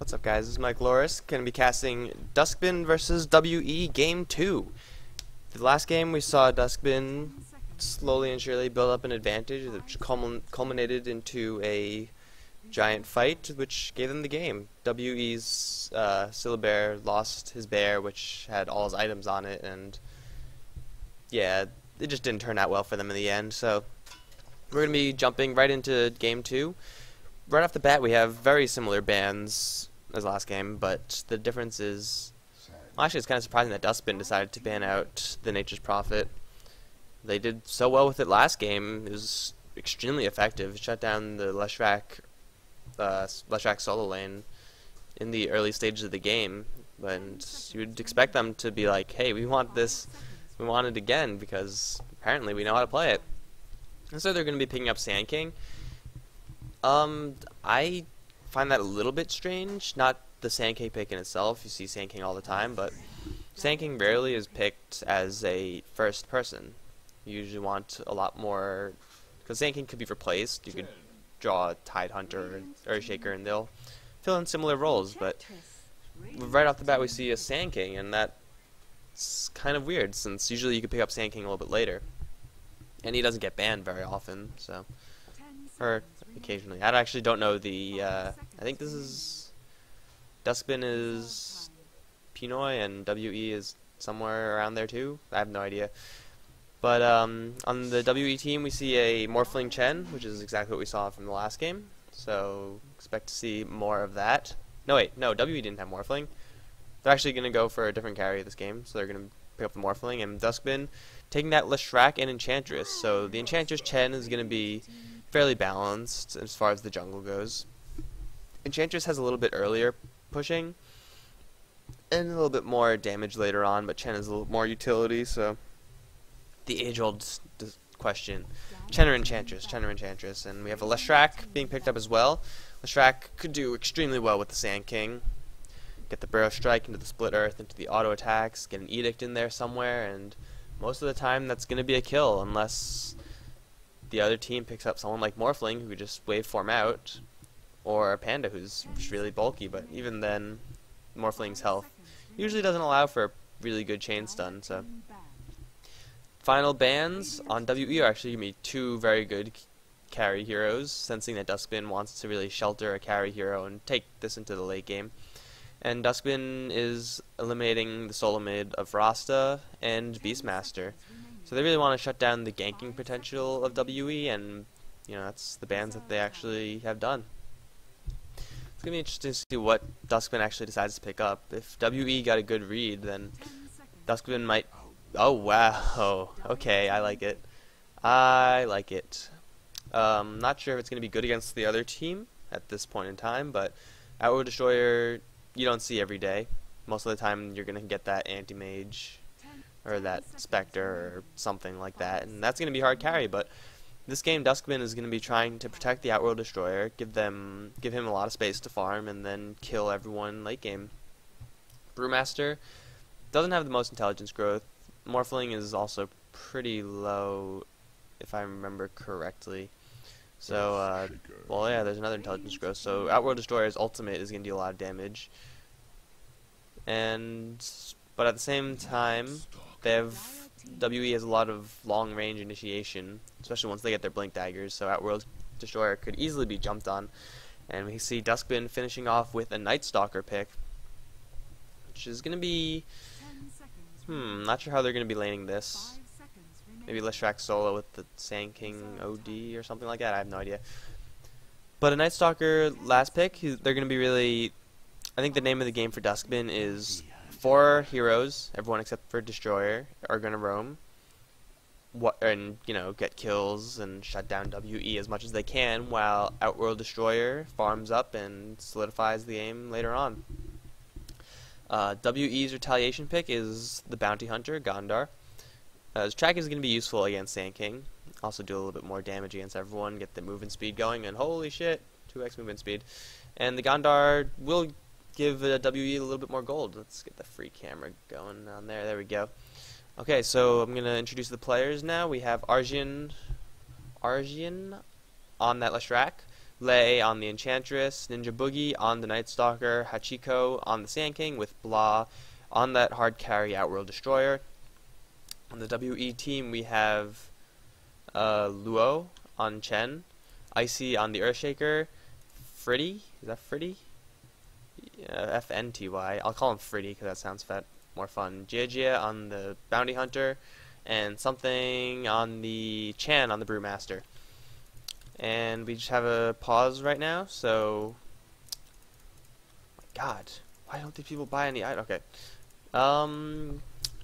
What's up, guys? This is Mike Loris. Going to be casting Duskbin versus WE Game 2. The last game we saw Duskbin slowly and surely build up an advantage, which culminated into a giant fight, which gave them the game. WE's Bear lost his bear, which had all his items on it, and yeah, it just didn't turn out well for them in the end. So we're going to be jumping right into Game 2. Right off the bat, we have very similar bans as last game, but the difference is, well, actually, it's kind of surprising that Duskbin decided to ban out the Nature's Prophet. They did so well with it last game. It was extremely effective. It shut down the Leshrac solo lane in the early stages of the game, and you'd expect them to be like, hey, we want this, we want it again, because apparently we know how to play it. And so they're going to be picking up Sand King. I find that a little bit strange. Not the Sand King pick in itself. You see Sand King all the time, but Sand King rarely is picked as a first person. You usually want a lot more, because Sand King could be replaced. You could draw a Tide Hunter or a Shaker, and they'll fill in similar roles. But right off the bat, we see a Sand King, and that's kind of weird, since usually you could pick up Sand King a little bit later, and he doesn't get banned very often. So, or occasionally. I actually don't know the, I think this is, Duskbin is Pinoy and WE is somewhere around there too. I have no idea. But on the WE team we see a Morphling Chen, which is exactly what we saw from the last game. So expect to see more of that. No wait, no, WE didn't have Morphling. They're actually going to go for a different carry this game, so they're going to pick up the Morphling, and Duskbin taking that Leshrac and Enchantress. So the Enchantress Chen is going to be fairly balanced as far as the jungle goes. Enchantress has a little bit earlier pushing and a little bit more damage later on, but Chen has a little more utility. So the age-old question: Chen or Enchantress? Chen or Enchantress? And we have a Leshrac being picked up as well. Leshrac could do extremely well with the Sand King. Get the Burrow Strike into the Split Earth, into the auto attacks, get an Edict in there somewhere, and most of the time that's going to be a kill, unless the other team picks up someone like Morphling, who could just waveform out, or a Panda, who's really bulky. But even then, Morphling's health usually doesn't allow for a really good chain stun. So final bans on WE are actually going to be two very good carry heroes, sensing that Duskbin wants to really shelter a carry hero and take this into the late game. And Duskbin is eliminating the solo mid of Rasta and Beastmaster. So they really want to shut down the ganking potential of WE, and you know, that's the bans that they actually have done. It's going to be interesting to see what Duskbin actually decides to pick up. If WE got a good read, then Duskbin might... Oh, wow. Okay, I like it. I like it. Not sure if it's going to be good against the other team at this point in time, but Outworld Destroyer you don't see every day. Most of the time you're going to get that Anti-Mage or that Spectre or something like that, and that's going to be hard carry. But this game Duskbin is going to be trying to protect the Outworld Destroyer, give him a lot of space to farm, and then kill everyone late game. Brewmaster doesn't have the most intelligence growth. Morphling is also pretty low, if I remember correctly. So, well, yeah, there's another intelligence growth. So Outworld Destroyer's ultimate is going to deal a lot of damage, but at the same time, WE has a lot of long-range initiation, especially once they get their Blink Daggers, so Outworld Destroyer could easily be jumped on. And we see Duskbin finishing off with a Night Stalker pick, which is going to be... not sure how they're going to be laning this. Maybe Leshrac solo with the Sand King OD or something like that, I have no idea. But a Night Stalker last pick, they're going to be really... I think the name of the game for Duskbin is 4 heroes, everyone except for Destroyer, are going to roam and, you know, get kills and shut down WE as much as they can, while Outworld Destroyer farms up and solidifies the game later on. WE's retaliation pick is the Bounty Hunter, Gondar. His track is going to be useful against Sand King. Also do a little bit more damage against everyone, get the movement speed going, and holy shit, 2x movement speed. And the Gondar will give WE a little bit more gold. Let's get the free camera going on there. There we go. Okay, so I'm going to introduce the players now. We have Arjun on that Leshrac. Lei on the Enchantress, Ninja Boogie on the Night Stalker, Hachiko on the Sand King with Blah on that hard carry Outworld Destroyer. On the WE team we have Luo on Chen, Icy on the Earthshaker, Fritty, is that Fritty? FNTY, I'll call him Fritty because that sounds more fun. Jia on the Bounty Hunter, and something on the Chan on the Brewmaster. And we just have a pause right now, so... God, why don't these people buy any item? Okay.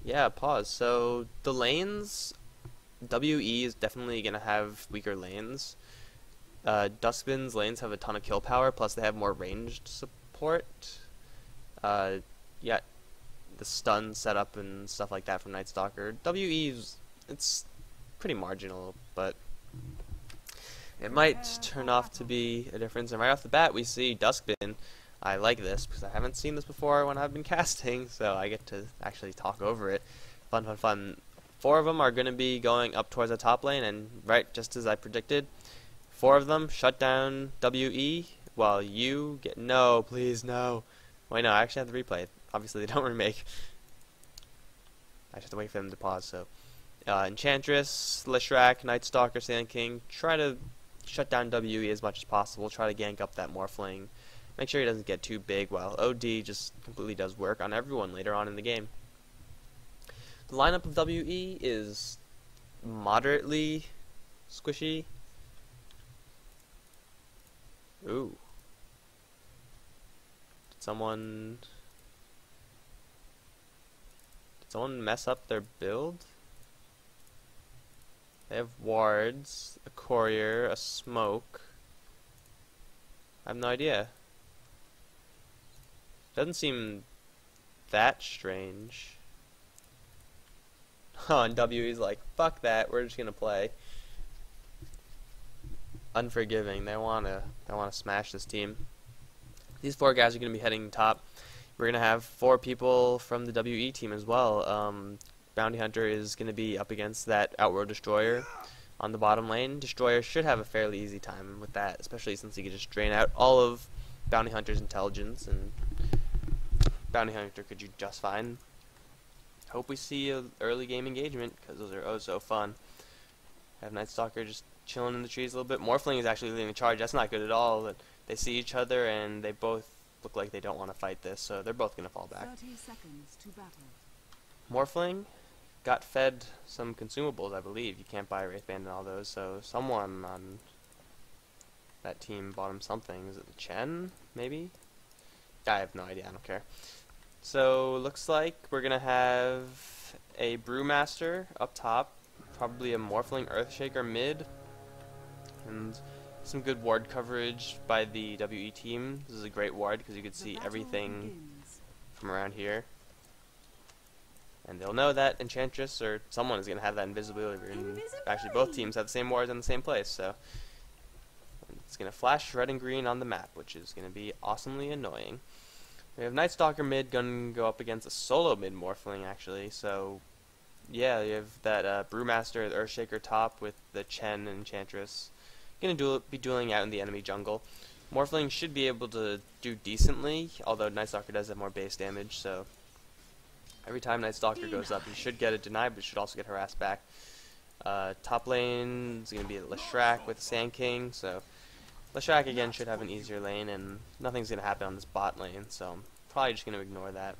Yeah, pause. So, the lanes... WE is definitely going to have weaker lanes. Duskbin's lanes have a ton of kill power, plus they have more ranged support. Yeah, the stun setup and stuff like that from Night Stalker. WE's, it's pretty marginal, but it might turn off to be a difference. And right off the bat, we see Duskbin. I like this because I haven't seen this before when I've been casting, so I get to actually talk over it. Fun, fun, fun. 4 of them are going to be going up towards the top lane, and right, just as I predicted, 4 of them shut down WE, while you get... No, please, no. Wait, no, I actually have the replay. Obviously, they don't remake. I just have to wait for them to pause, so... Enchantress, Lishrak, Night Stalker, Sand King, try to shut down WE as much as possible, try to gank up that Morphling. Make sure he doesn't get too big, while OD just completely does work on everyone later on in the game. The lineup of WE is moderately squishy. Ooh. Did someone mess up their build? They have wards, a courier, a smoke. I have no idea. Doesn't seem that strange. Oh, and WE's like, fuck that, we're just gonna play. Unforgiving. They wanna smash this team. These 4 guys are gonna be heading top. We're gonna have 4 people from the WE team as well. Bounty Hunter is gonna be up against that Outworld Destroyer on the bottom lane. Destroyer should have a fairly easy time with that, especially since he can just drain out all of Bounty Hunter's intelligence, and Bounty Hunter could do just fine. Hope we see an early game engagement, because those are oh so fun. Have Night Stalker just chilling in the trees a little bit. Morphling is actually leading the charge. That's not good at all. That they see each other and they both look like they don't want to fight this, so they're both going to fall back. 30 seconds to battle. Morphling got fed some consumables, I believe. You can't buy Wraith Band and all those, so someone on that team bought him something. Is it the Chen, maybe? I have no idea. I don't care. So, looks like we're going to have a Brewmaster up top, probably a Morphling Earthshaker mid, and some good ward coverage by the WE team. This is a great ward because you can see everything from around here. And they'll know that Enchantress or someone is going to have that invisibility. And actually, both teams have the same wards in the same place, so it's going to flash red and green on the map, which is going to be awesomely annoying. We have Night Stalker mid going to go up against a solo mid Morphling, actually. So, yeah, you have that Brewmaster, the Earthshaker top with the Chen and Enchantress. Going to be dueling out in the enemy jungle. Morphling should be able to do decently, although Night Stalker does have more base damage, so every time Night Stalker goes up, he should get a deny, but should also get harassed back. Top lane is going to be Lishrak with Sand King, so Lishrak again should have an easier lane, and nothing's going to happen on this bot lane, so I'm probably just going to ignore that,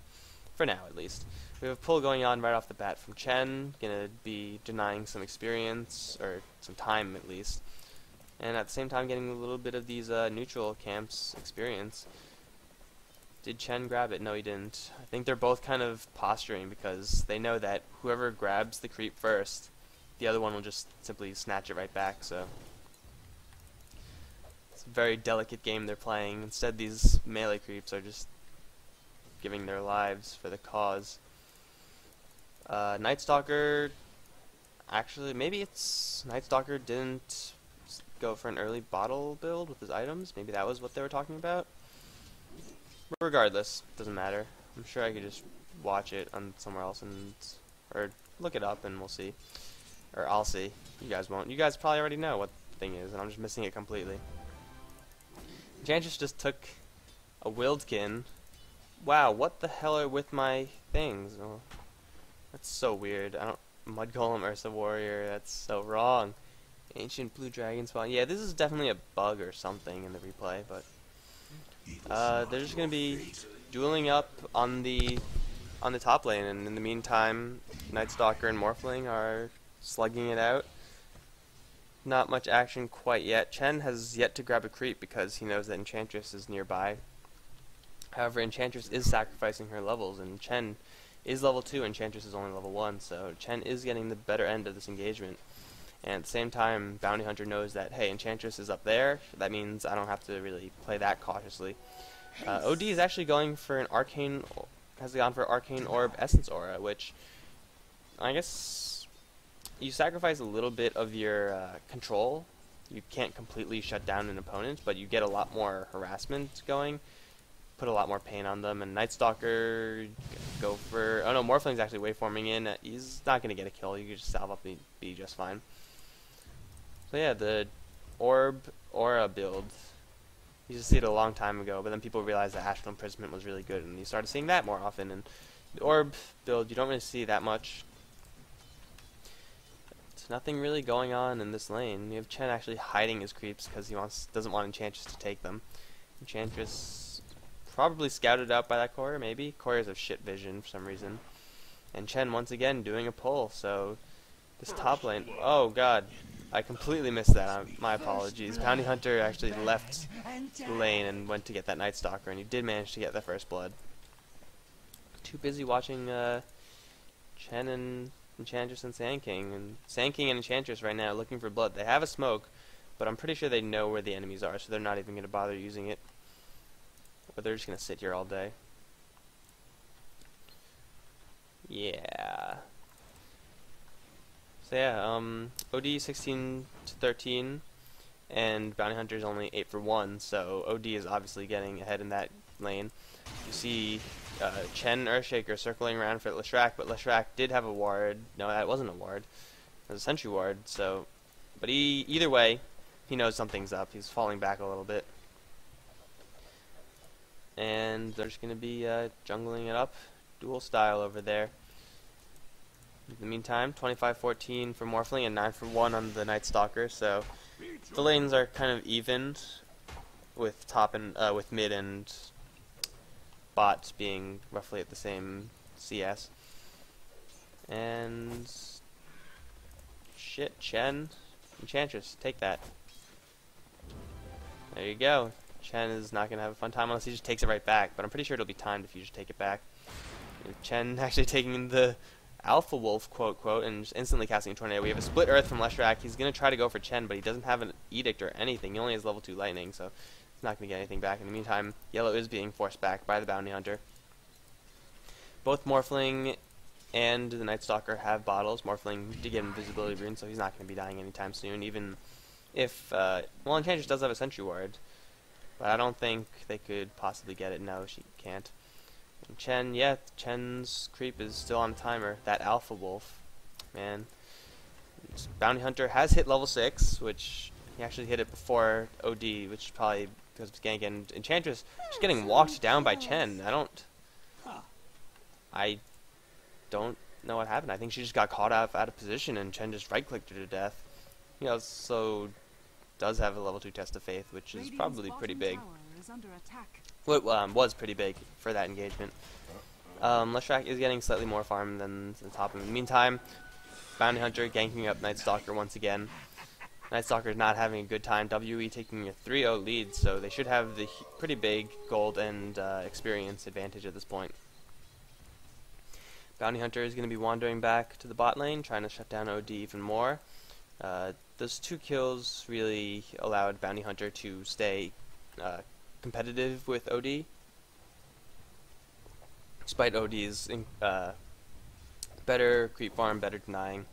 for now at least. We have a pull going on right off the bat from Chen, going to be denying some experience, or some time at least, and at the same time getting a little bit of these neutral camps experience. Did Chen grab it? No, he didn't. I think they're both kind of posturing because they know that whoever grabs the creep first, the other one will just simply snatch it right back, so it's a very delicate game they're playing. Instead, these melee creeps are just giving their lives for the cause. Night Stalker, actually, maybe it's Night Stalker didn't go for an early bottle build with his items. Maybe that was what they were talking about. Regardless, doesn't matter. I'm sure I could just watch it on somewhere else or look it up and we'll see. Or I'll see. You guys won't. You guys probably already know what the thing is, and I'm just missing it completely. Enchantress just took a Wildkin. Wow, what the hell are with my things? Oh, that's so weird. I don't... Mud Golem, Ursa Warrior, that's so wrong. Ancient Blue Dragon Spawn. Yeah, this is definitely a bug or something in the replay, but... they're just gonna be dueling up on the top lane, and in the meantime, Night Stalker and Morphling are slugging it out. Not much action quite yet. Chen has yet to grab a creep because he knows that Enchantress is nearby. However, Enchantress is sacrificing her levels, and Chen is level 2, Enchantress is only level 1, so Chen is getting the better end of this engagement. And at the same time, Bounty Hunter knows that, hey, Enchantress is up there, that means I don't have to really play that cautiously. OD is actually going for an Arcane, has gone for Arcane Orb Essence Aura, which, I guess, you sacrifice a little bit of your control. You can't completely shut down an opponent, but you get a lot more harassment going, put a lot more pain on them, and Night Stalker go for... Oh no, Morphling's actually waveforming in. He's not going to get a kill. You can just salve up and be just fine. So yeah, the Orb Aura build, you used to see it a long time ago, but then people realized that Astral Imprisonment was really good, and you started seeing that more often. And the Orb build, you don't really see that much. There's nothing really going on in this lane. You have Chen actually hiding his creeps because he doesn't want Enchantress to take them. Enchantress probably scouted out by that Courier, maybe. Couriers have shit vision for some reason. And Chen once again doing a pull, so this top lane... Oh god, I completely missed that. My apologies. Bounty Hunter actually left the lane and went to get that Night Stalker, and he did manage to get the first blood. Too busy watching Chen and Enchantress and Sand King. And Sand King and Enchantress right now are looking for blood. They have a smoke, but I'm pretty sure they know where the enemies are, so they're not even going to bother using it. But they're just going to sit here all day. Yeah. So yeah, OD 16 to 13, and Bounty Hunter is only 8 for 1, so OD is obviously getting ahead in that lane. You see Chen Earthshaker circling around for Leshrac, but Leshrac did have a ward. No, that wasn't a ward. It was a sentry ward, so... But either way, he knows something's up. He's falling back a little bit. And they're just going to be jungling it up. Dual style over there. In the meantime, 25-14 for Morphling and 9 for 1 on the Night Stalker, so the lanes are kind of even with top and with mid and bot being roughly at the same CS. And shit, Chen, Enchantress, take that. There you go. Chen is not going to have a fun time unless he just takes it right back, but I'm pretty sure it'll be timed if you just take it back. Chen actually taking the Alpha Wolf quote and just instantly casting a tornado. We have a split earth from Leshrac. He's going to try to go for Chen, but he doesn't have an edict or anything. He only has level 2 lightning, so he's not going to get anything back. In the meantime, yellow is being forced back by the Bounty Hunter. Both Morphling and the Night Stalker have bottles. Morphling did get invisibility rune, so he's not going to be dying anytime soon, even if well, Enchantress does have a sentry ward, but I don't think they could possibly get it. No, she can't. And Chen, yeah, Chen's creep is still on timer. That Alpha Wolf, man. Bounty Hunter has hit level 6, which he actually hit it before OD, which is probably because of gank. And Enchantress just getting walked down by Chen. I don't know what happened. I think she just got caught out of position, and Chen just right-clicked her to death. He also does have a level 2 test of faith, which is probably pretty big. Well, was pretty big for that engagement. Leshrac is getting slightly more farm than the top. In the meantime, Bounty Hunter ganking up Night Stalker once again. Night Stalker is not having a good time. WE taking a 3-0 lead, so they should have the pretty big gold and experience advantage at this point. Bounty Hunter is going to be wandering back to the bot lane, trying to shut down OD even more. Those 2 kills really allowed Bounty Hunter to stay competitive with OD, despite OD's better creep farm, better denying.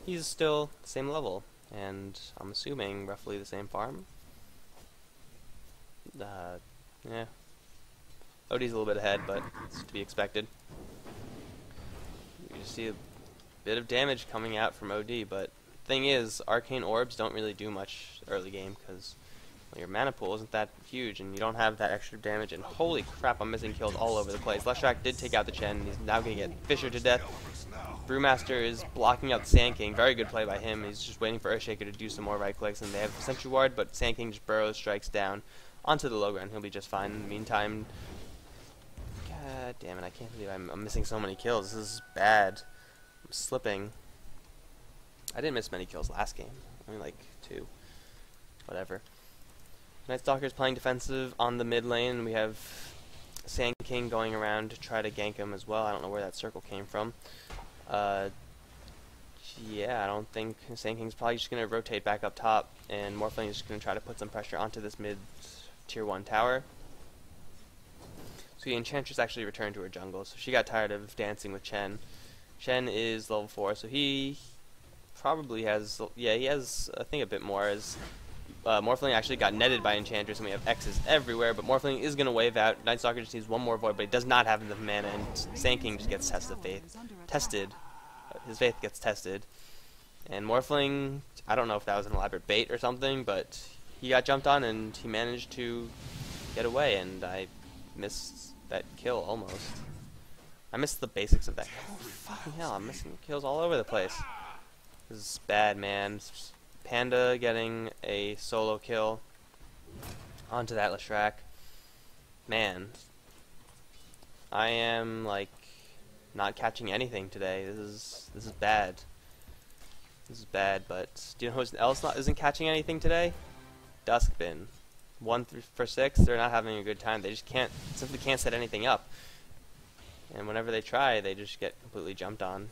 He's still the same level, and I'm assuming roughly the same farm. Yeah, OD's a little bit ahead, but it's to be expected. You see a bit of damage coming out from OD, but the thing is, arcane orbs don't really do much early game because Well, your mana pool isn't that huge, and you don't have that extra damage, and holy crap, I'm missing kills all over the place. Leshrac did take out the Chen, and he's now going to get Fisher to death. Brewmaster is blocking out the Sand King. Very good play by him. He's just waiting for Earthshaker to do some more right clicks, and they have Sentry Ward, but Sand King just burrows, strikes down onto the low ground. He'll be just fine. In the meantime, god damn it, I can't believe I'm missing so many kills. This is bad. I'm slipping. I didn't miss many kills last game. Only like 2. Whatever. Night Stalker's playing defensive on the mid lane. We have Sand King going around to try to gank him as well. I don't know where that circle came from. Yeah, I don't think Sand King's probably just going to rotate back up top, and Morphling is just going to try to put some pressure onto this mid tier 1 tower. So the Enchantress actually returned to her jungle, so she got tired of dancing with Chen. Chen is level 4, so he probably has, yeah, he has, I think, a bit more, as Morphling actually got netted by Enchantress, and we have X's everywhere, but Morphling is going to wave out. Night Stalker just needs one more Void, but he does not have enough mana, and Sand King just gets tested. His faith gets tested. And Morphling, I don't know if that was an elaborate bait or something, but he got jumped on, and he managed to get away, and I missed that kill almost. I missed the basics of that. Oh, fucking hell, I'm missing kills all over the place. This is bad, man. Panda getting a solo kill onto that Leshrac. Man, I am like not catching anything today. This is bad. This is bad. But do you know who else isn't catching anything today? Duskbin. 1 for 6. They're not having a good time. They just simply can't set anything up. And whenever they try, they just get completely jumped on.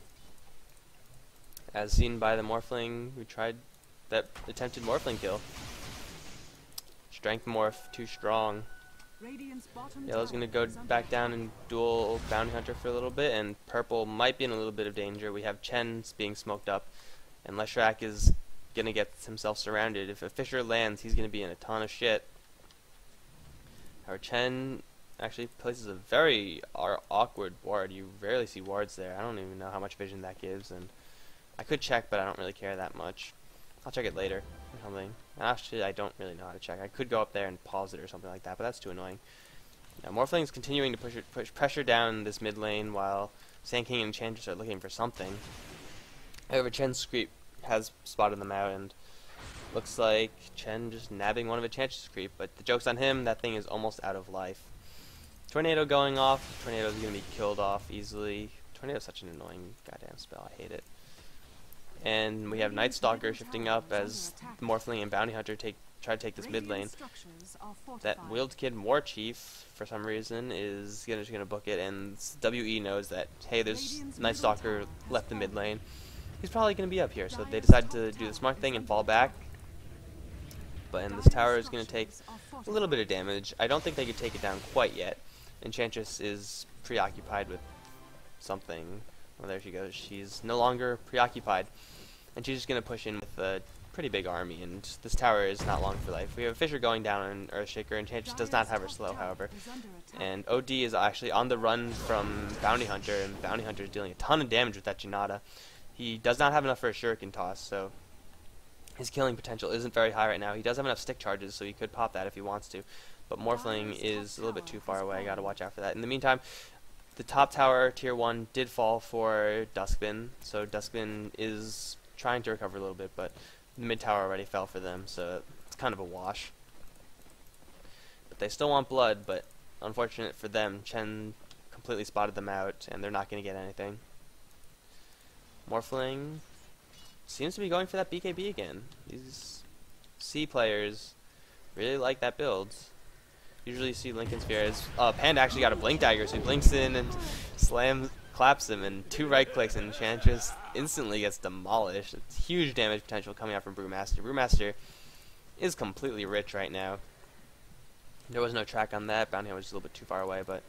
As seen by the Morphling who tried that attempted Morphling kill. Strength Morph, too strong. Yellow's going to go back down and duel Bounty Hunter for a little bit, and Purple might be in a little bit of danger. We have Chen being smoked up, and Leshrac is going to get himself surrounded. If a Fisher lands, he's going to be in a ton of shit. Our Chen actually places a very awkward ward. You rarely see wards there. I don't even know how much vision that gives, and I could check, but I don't really care that much. I'll check it later or something. Actually, I don't really know how to check. I could go up there and pause it or something like that, but that's too annoying. Now, Morphling's continuing to push pressure down this mid lane while Sand King and Enchantress are looking for something. However, Chen's creep has spotted them out, and looks like Chen just nabbing one of Enchantress' creep, but the joke's on him. That thing is almost out of life. Tornado going off. Tornado's going to be killed off easily. Tornado's such an annoying goddamn spell. I hate it. And we have Night Stalker shifting up as Morphling and Bounty Hunter try to take this mid lane. That Wheeled Kid War Chief, for some reason, is just gonna book it, and WE knows that, hey, there's Night Stalker left the mid lane. He's probably gonna be up here, so they decide to do the smart thing and fall back. And this tower is gonna take a little bit of damage. I don't think they could take it down quite yet. Enchantress is preoccupied with something. Well, there she goes. She's no longer preoccupied. And she's just going to push in with a pretty big army, and this tower is not long for life. We have a Fisher going down on Earthshaker, and Enchantress does not have her slow, however. And OD is actually on the run from Bounty Hunter, and Bounty Hunter is dealing a ton of damage with that Janata. He does not have enough for a Shuriken toss, so his killing potential isn't very high right now. He does have enough stick charges, so he could pop that if he wants to. But Morphling is a little bit too far away. I gotta watch out for that. In the meantime, the top tower, tier 1, did fall for Duskbin, so Duskbin is trying to recover a little bit, but the mid tower already fell for them, so it's kind of a wash. But they still want blood, but unfortunate for them, Chen completely spotted them out, and they're not going to get anything. Morphling seems to be going for that BKB again. These C players really like that build. Usually you see Lincoln Spheres. Panda actually got a Blink Dagger, so he blinks in and claps him, and 2 right clicks, and Enchantress instantly gets demolished. It's huge damage potential coming out from Brewmaster. Brewmaster is completely rich right now. There was no track on that. Bounty Hunter was a little bit too far away, but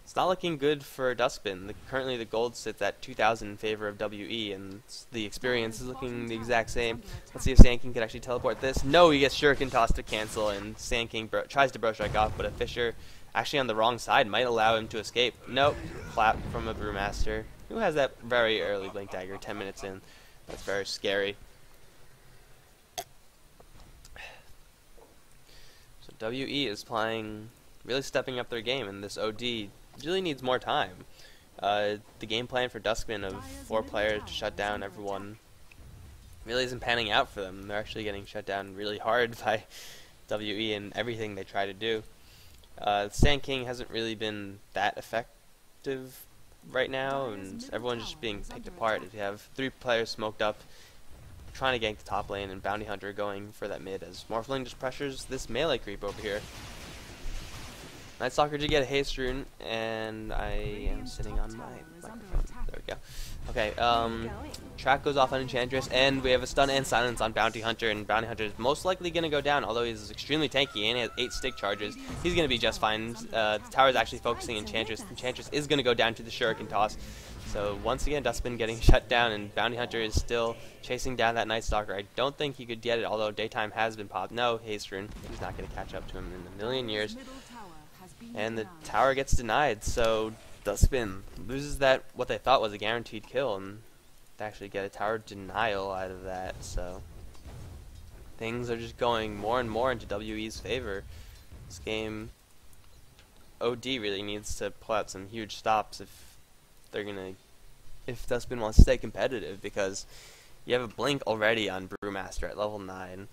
it's not looking good for Duskbin. Currently the gold sits at 2,000 in favor of WE, and the experience is looking the exact same. Let's see if Sand King can actually teleport this. No, he gets Shuriken tossed to cancel, and Sand King tries to bro strike off, but a Fisher actually on the wrong side might allow him to escape. Nope. Clap from a Brewmaster, who has that very early Blink Dagger 10 minutes in. That's very scary. WE is playing, really stepping up their game, and this OD really needs more time. The game plan for Duskbin of 4 players to shut down everyone really isn't panning out for them. They're actually getting shut down really hard by WE and everything they try to do. Sand King hasn't really been that effective right now, and everyone's just being picked apart. If you have 3 players smoked up trying to gank the top lane and Bounty Hunter going for that mid as Morphling just pressures this melee creep over here. Night Stalker did get a haste rune, and I am sitting on my microphone. There we go. Okay, track goes off on Enchantress, and we have a stun and silence on Bounty Hunter, and Bounty Hunter is most likely going to go down, although he's extremely tanky and he has 8 stick charges. He's going to be just fine. The tower is actually focusing Enchantress. Enchantress is going to go down to the Shuriken toss. So once again, Duskbin getting shut down, and Bounty Hunter is still chasing down that Night Stalker. I don't think he could get it, although Daytime has been popped. No, haste rune. He's not going to catch up to him in a million years. And the tower gets denied, so Duskbin loses that what they thought was a guaranteed kill, and they actually get a tower denial out of that. So things are just going more and more into WE's favor. This game, OD really needs to pull out some huge stops if Duskbin wants to stay competitive, because you have a blink already on Brewmaster at level 9,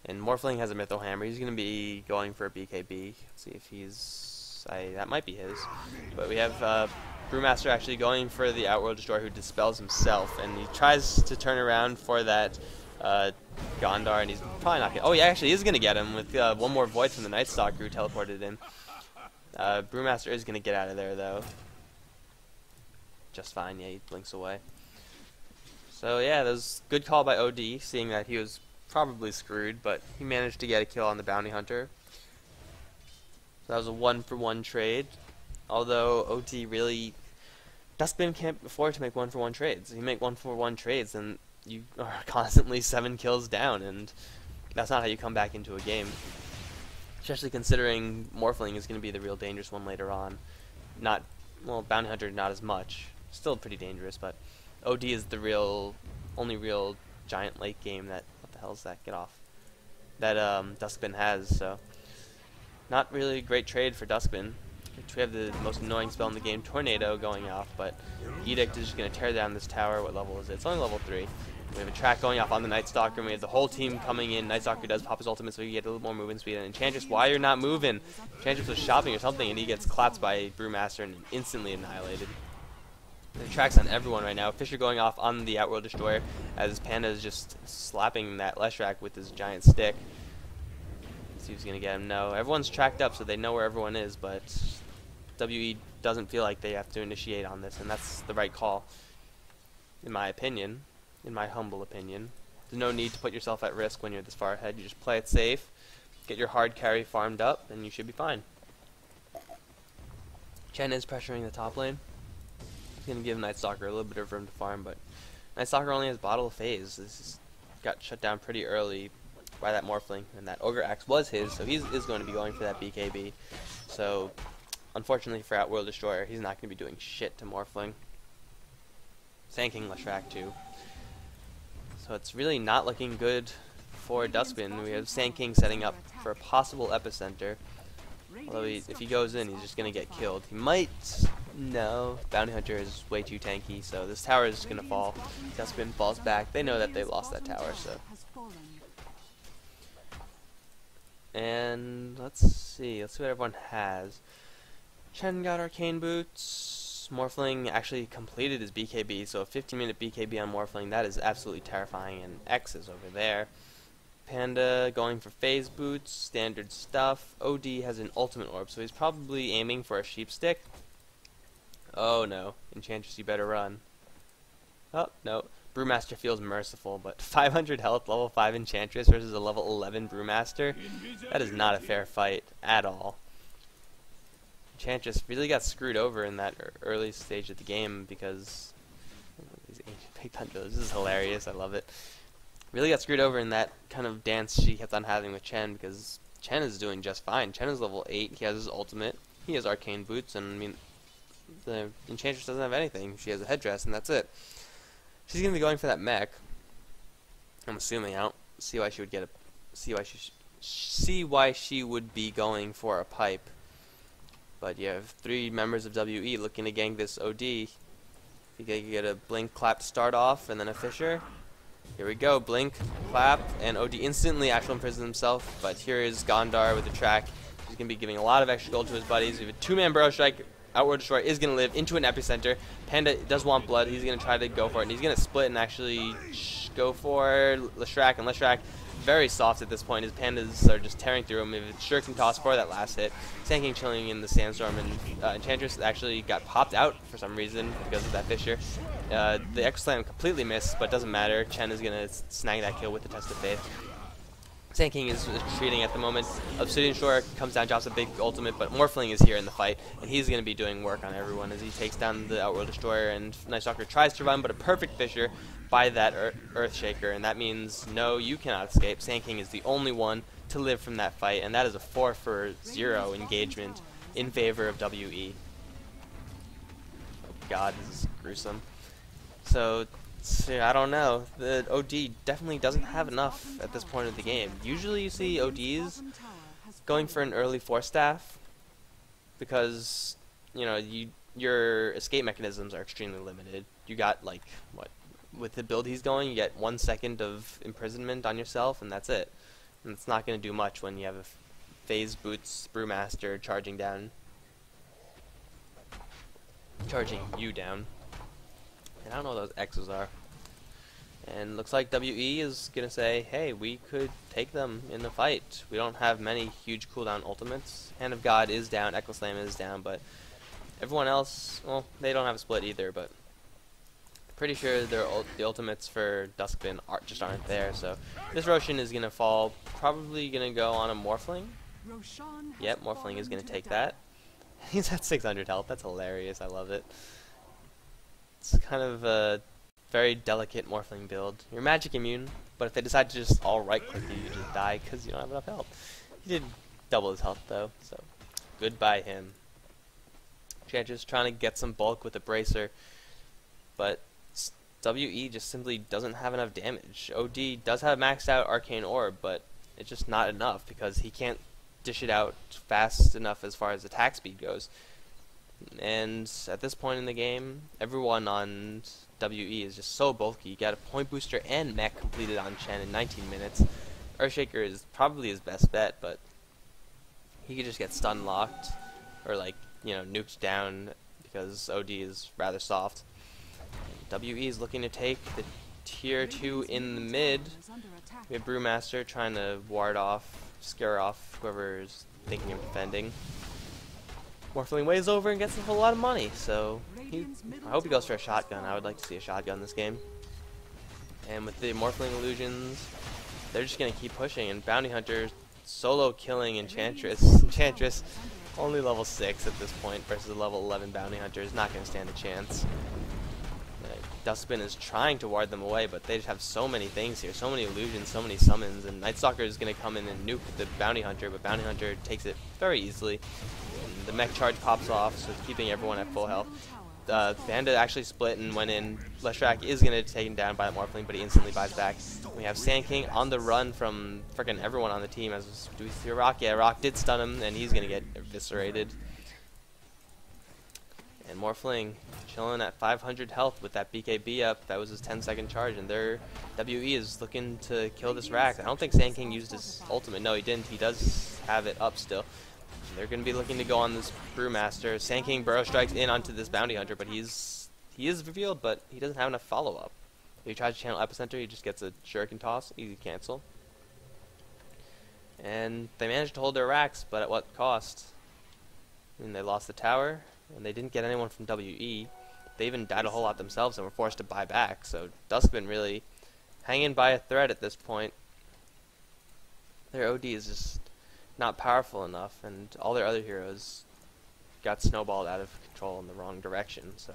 and Morphling has a Mytho Hammer. He's going to be going for a BKB. Let's see if he's... that might be his. But we have Brewmaster actually going for the Outworld Destroyer, who dispels himself, and he tries to turn around for that Gondar, and he's probably not going to... Oh, he actually is going to get him with one more Void from the Night Stalker who teleported in. Brewmaster is going to get out of there, though. Just fine. Yeah, he blinks away. So yeah, that was a good call by OD, seeing that he was probably screwed, but he managed to get a kill on the Bounty Hunter. So that was a 1-for-1 trade, although OD really... Duskbin can't afford to make 1-for-1 trades. If you make 1-for-1 trades, then you are constantly 7 kills down, and that's not how you come back into a game. Especially considering Morphling is going to be the real dangerous one later on. Not, well, Bounty Hunter not as much. Still pretty dangerous, but OD is the only real giant late game that... What the hell is that? Get off. That Duskbin has, so... Not really a great trade for Duskbin. We have the most annoying spell in the game, Tornado, going off, but Edict is just going to tear down this tower. What level is it? It's only level 3. We have a track going off on the Night Stalker, and we have the whole team coming in. Night Stalker does pop his ultimate, so he get a little more movement speed. And Enchantress, why you're not moving? Enchantress was shopping or something, and he gets clapped by Brewmaster and instantly annihilated. The track's on everyone right now. Fisher going off on the Outworld Destroyer, as Panda is just slapping that Leshrac with his giant stick. See who's gonna get him. No, everyone's tracked up, so they know where everyone is, but WE doesn't feel like they have to initiate on this, and that's the right call, in my opinion, in my humble opinion. There's no need to put yourself at risk when you're this far ahead. You just play it safe, get your hard carry farmed up, and you should be fine. Chen is pressuring the top lane. He's gonna give Night Stalker a little bit of room to farm, but Night Stalker only has Bottle of Phase. This got shut down pretty early by that Morphling, and that Ogre Axe was his, so he is going to be going for that BKB. So, unfortunately for Outworld Destroyer, he's not going to be doing shit to Morphling. Sand King Leshrac too. So it's really not looking good for Duskbin. We have Sand King setting up for a possible epicenter. Although if he goes in, he's just going to get killed. He might... No. Bounty Hunter is way too tanky, so this tower is just going to fall. Duskbin falls back. They know that they lost that tower, so... And let's see what everyone has. Chen got Arcane Boots. Morphling actually completed his BKB, so a 15-minute BKB on Morphling, that is absolutely terrifying, and X is over there. Panda going for Phase Boots, standard stuff. OD has an Ultimate Orb, so he's probably aiming for a Sheep Stick. Oh no, Enchantress, you better run. Oh, no. Brewmaster feels merciful, but 500 health, level 5 Enchantress versus a level 11 Brewmaster? That is not a fair fight at all. Enchantress really got screwed over in that early stage of the game because... These ancient big Thunders, this is hilarious, I love it. Really got screwed over in that kind of dance she kept on having with Chen, because Chen is doing just fine. Chen is level 8, he has his ultimate, he has Arcane Boots, and I mean, the Enchantress doesn't have anything. She has a headdress, and that's it. She's gonna be going for that mech. I'm assuming. I don't see why she would get a. See why she see why she would be going for a pipe. But you have 3 members of WE looking to gank this OD. You get a blink clap to start off, and then a Fisher. Here we go, blink, clap, and OD instantly actual imprison himself. But here is Gondar with the track. He's going to be giving a lot of extra gold to his buddies. We have a 2-man Burrow Strike. Outward Destroyer is going to live into an epicenter. Panda does want blood. He's going to try to go for it. And he's going to split and actually go for Leshrac. And Leshrac, very soft at this point. His Pandas are just tearing through him. If it's Shuriken Toss for that last hit. Sand King chilling in the Sandstorm. And Enchantress actually got popped out for some reason because of that Fisher. The Echo Slam completely missed, but doesn't matter. Chen is going to snag that kill with the Test of Faith. Sand King is retreating at the moment. Obsidian Shore comes down, drops a big ultimate, but Morphling is here in the fight, and he's going to be doing work on everyone as he takes down the Outworld Destroyer, and Night Stalker tries to run, but a perfect Fisher by that Earthshaker, and that means, no, you cannot escape. Sand King is the only one to live from that fight, and that is a 4-for-0 engagement in favor of WE. Oh god, this is gruesome. So I don't know. The OD definitely doesn't have enough at this point of the game. Usually you see ODs going for an early 4-staff because, you know, your escape mechanisms are extremely limited. You got, like, what? With the build he's going, you get 1 second of imprisonment on yourself, and that's it. And it's not going to do much when you have a Phase Boots Brewmaster charging you down. And I don't know what those X's are. And looks like WE is going to say, hey, we could take them in the fight. We don't have many huge cooldown ultimates. Hand of God is down, Echo Slam is down, but everyone else, well, they don't have a split either, but pretty sure the ultimates for Duskbin just aren't there. So this Roshan is going to fall, probably going to go on a Morphling. Yep, Morphling is going to take that. He's at 600 health. That's hilarious. I love it. It's kind of a very delicate Morphling build. You're magic immune, but if they decide to just all right-click you, you just die because you don't have enough health. He did double his health though, so goodbye him. Enchantress trying to get some bulk with a Bracer, but WE just simply doesn't have enough damage. OD does have maxed out Arcane Orb, but it's just not enough because he can't dish it out fast enough as far as attack speed goes. And at this point in the game, everyone on WE is just so bulky. You got a Point Booster and Mech completed on Chen in 19 minutes. Earthshaker is probably his best bet, but he could just get stun locked or, like, you know, nuked down because OD is rather soft. WE is looking to take the tier 2 in the mid. We have Brewmaster trying to ward off, scare off whoever's thinking of defending. Morphling waves over and gets a whole lot of money, so I hope he goes for a shotgun. I would like to see a shotgun this game. And with the Morphling illusions, they're just going to keep pushing, and Bounty Hunter solo killing Enchantress. Enchantress only level 6 at this point versus a level 11 Bounty Hunter is not going to stand a chance. Duskbin is trying to ward them away, but they just have so many things here, so many illusions, so many summons, and Night Stalker is going to come in and nuke the Bounty Hunter, but Bounty Hunter takes it very easily. And the mech charge pops off, so it's keeping everyone at full health. Panda actually split and went in. Leshrac is going to get taken down by the Morphling, but he instantly buys back. We have Sand King on the run from frickin' everyone on the team. Do we see Rock? Yeah, Rock did stun him, and he's going to get eviscerated. And Morphling chilling at 500 health with that BKB up. That was his 10-second charge, and their WE is looking to kill this Rack. I don't think Sand King used his ultimate. No, he didn't. He does have it up still. They're going to be looking to go on this Brewmaster. Sand King Burrow Strikes in onto this Bounty Hunter, but he is revealed, but he doesn't have enough follow-up. If he tries to channel Epicenter, he just gets a Shuriken Toss. Easy cancel. And they managed to hold their Racks, but at what cost? I mean, they lost the tower, and they didn't get anyone from WE. They even died a whole lot themselves and were forced to buy back. So Duskbin really hanging by a thread at this point. Their OD is just not powerful enough, and all their other heroes got snowballed out of control in the wrong direction. So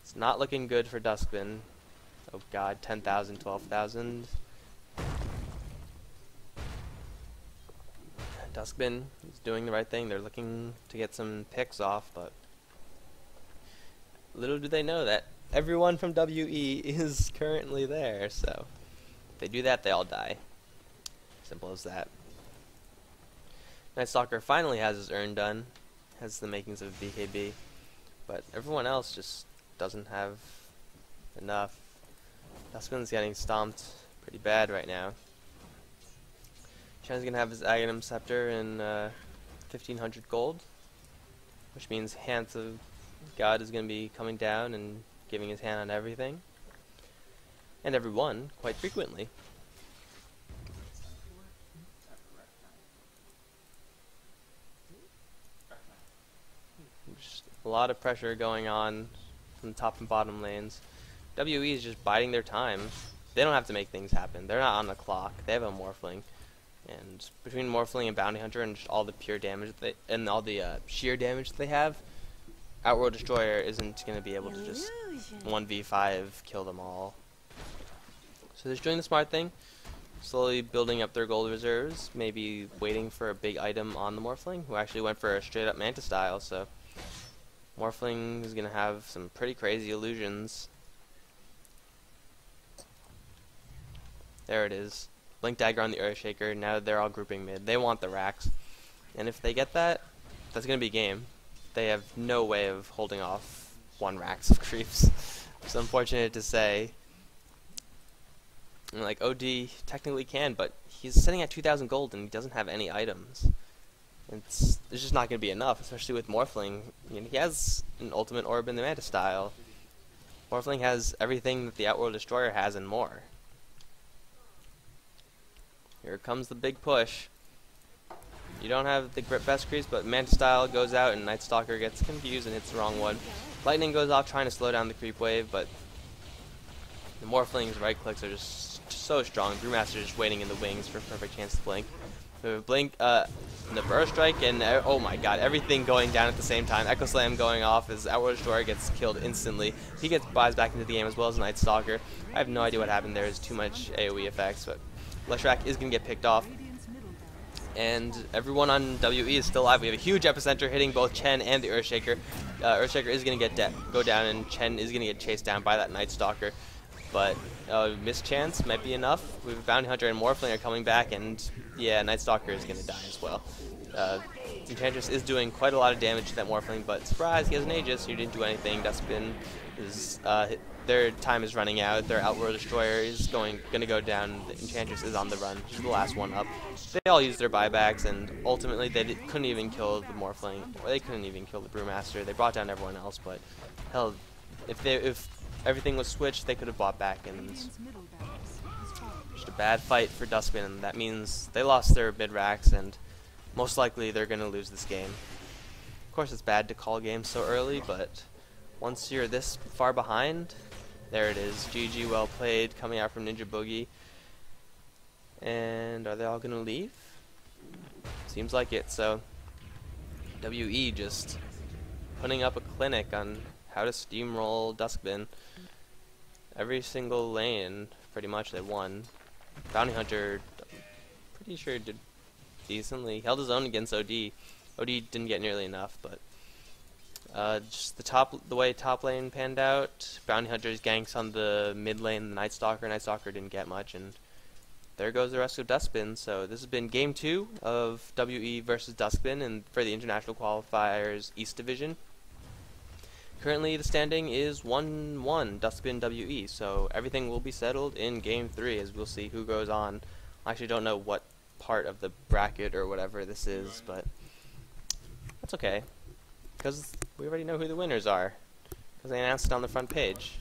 it's not looking good for Duskbin. Oh god, 10,000, 12,000. Duskbin is doing the right thing. They're looking to get some picks off, but little do they know that everyone from WE is currently there. So if they do that, they all die. Simple as that. Night Stalker finally has his urn done, has the makings of BKB, but everyone else just doesn't have enough. Duskbin's getting stomped pretty bad right now. Chen's gonna have his Aghanim Scepter in 1500 gold, which means Hands of God is gonna be coming down and giving his hand on everything and everyone quite frequently. Just a lot of pressure going on from the top and bottom lanes. WE is just biding their time. They don't have to make things happen. They're not on the clock. They have a Morphling. And between Morphling and Bounty Hunter and just all the pure damage and all the sheer damage that they have, Outworld Destroyer isn't going to be able to just 1v5 kill them all. So they're just doing the smart thing, slowly building up their gold reserves, maybe waiting for a big item on the Morphling, who actually went for a straight up Manta style, so Morphling is going to have some pretty crazy illusions. There it is. Blink Dagger on the Earthshaker. Now they're all grouping mid. They want the racks. And if they get that, that's going to be game. They have no way of holding off 1 racks of creeps. It's unfortunate to say. And like OD technically can, but he's sitting at 2,000 gold and he doesn't have any items. It's just not going to be enough, especially with Morphling. I mean, he has an ultimate orb in the Manta style. Morphling has everything that the Outworld Destroyer has and more. Here comes the big push. You don't have the best creeps, but Manta style goes out and Night Stalker gets confused and hits the wrong one. Lightning goes off trying to slow down the creep wave, but the Morphling's right clicks are just so strong. Brewmaster is just waiting in the wings for a perfect chance to blink. Blink, the Burst Strike, and oh my god, everything going down at the same time. Echo Slam going off as Outworld Destroyer gets killed instantly. He gets buys back into the game as well as Night Stalker. I have no idea what happened there. There's too much AoE effects, but Leshrac is going to get picked off. And everyone on WE is still alive. We have a huge epicenter hitting both Chen and the Earthshaker. Earthshaker is going to go down, and Chen is going to get chased down by that Night Stalker. But missed chance might be enough. We have Bounty Hunter and Morphling are coming back, and yeah, Night Stalker is going to die as well. Enchantress is doing quite a lot of damage to that Morphling, but surprise, he has an Aegis, he didn't do anything. Duskbin is their time is running out. Their Outworld Destroyer is going to go down. The Enchantress is on the run. She's the last one up. They all used their buybacks, and ultimately they couldn't even kill the Morphling, or they couldn't even kill the Brewmaster. They brought down everyone else, but hell, if everything was switched, they could have bought back, and just a bad fight for Duskbin, and that means they lost their mid racks, and most likely they're going to lose this game. Of course, it's bad to call games so early, but once you're this far behind, there it is. GG, well played, coming out from Ninja Boogie. And are they all going to leave? Seems like it. So WE just putting up a clinic on how to steamroll Duskbin. Every single lane, pretty much, they won. Bounty Hunter, pretty sure did decently. Held his own against OD. OD didn't get nearly enough, but just the way top lane panned out, Bounty Hunter's ganks on the mid lane, the Night Stalker. Night Stalker didn't get much, and there goes the rest of Duskbin. So this has been Game 2 of WE versus Duskbin and for the International Qualifiers East Division. Currently the standing is 1-1 Duskbin WE, so everything will be settled in Game 3 as we'll see who goes on. I actually don't know what part of the bracket or whatever this is, but that's okay, because we already know who the winners are, because they announced it on the front page.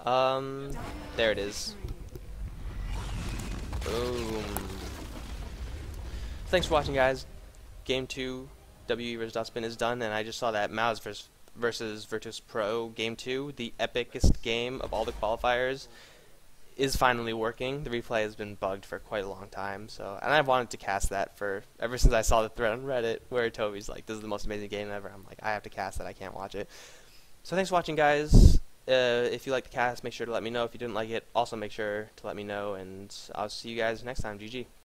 There it is. Boom. Thanks for watching, guys. Game 2, WE vs Duskbin is done, and I just saw that Mouse versus Virtus Pro Game 2, the epicest game of all the qualifiers, is finally working. The replay has been bugged for quite a long time, so, and I've wanted to cast that ever since I saw the thread on Reddit where Toby's like, this is the most amazing game ever. I'm like, I have to cast that, I can't watch it. So thanks for watching, guys. If you like the cast, make sure to let me know. If you didn't like it, also make sure to let me know, and I'll see you guys next time. GG.